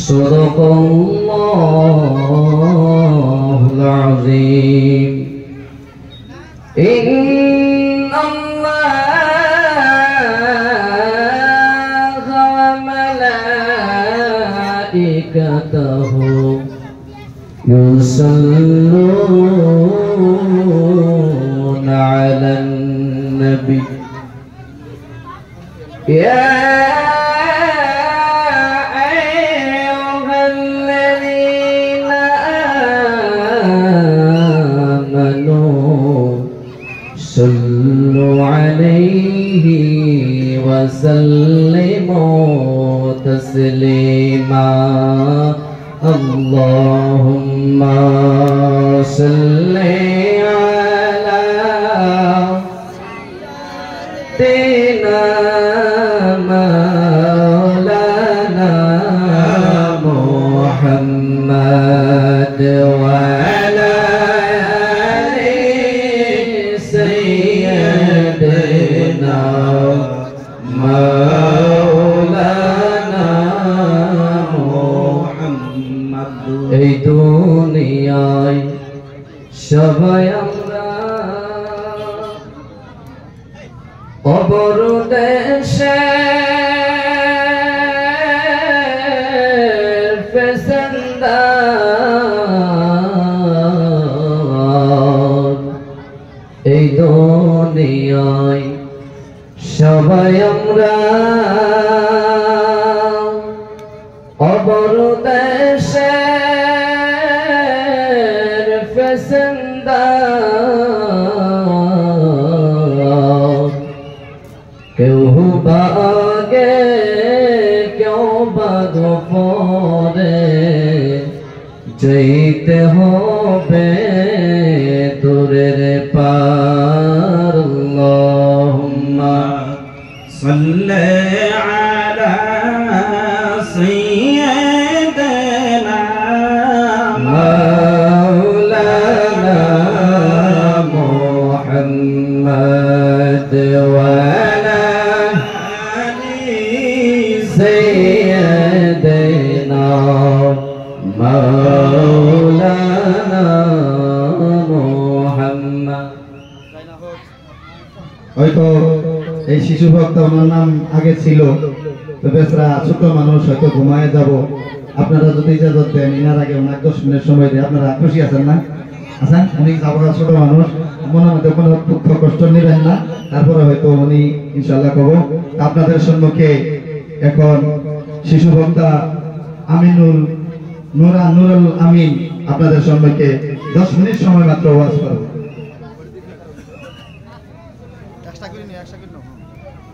Sadaqallahul azim. Inna Allaha wa malaikatahu yusalluna 'alan nabi. Ya صلوا عليه وسلموا تسليما اللهم صل على سيدنا مولانا محمد وعلى মাওলানা মুহাম্মদ। এই দুনিয়ায় সবাই আমরা কবর দেশে ফেসেন্দার। এই দুনিয়ায় সবাই আমরা কবর দেশের ফেসেন্দার। কেউ বা আগে কেউ বা পরে যেতে হবে দূরের পার। আল্লাহুম্মা সাল্লি আলা সাইয়্যিদিনা মাওলানা মুহাম্মদ ওয়া আলা আলি সাইয়্যিদিনা মাওলানা মুহাম্মদ। হয়তো এই শিশু ভক্ত আমার নাম আগে ছিল, তো বেচারা ছোট মানুষ, হয়তো ঘুমায় যাব। আপনারা যদি ইজাজত দেন ইনার আগে ওনার 10 মিনিট সময় দিয়ে, আপনারা খুশি আছেন না? আছেন? উনি যাবো, ছোট মানুষ, মনের মধ্যে কোনো দুঃখ কষ্ট নেবেন না। তারপরে হয়তো উনি ইনশাল্লাহ কব। আপনাদের সম্মুখে এখন শিশু ভক্তা আমিনুল নুরুল আমিন আপনাদের সম্মুখে 10 মিনিট সময় মাত্র ওয়াজ করব।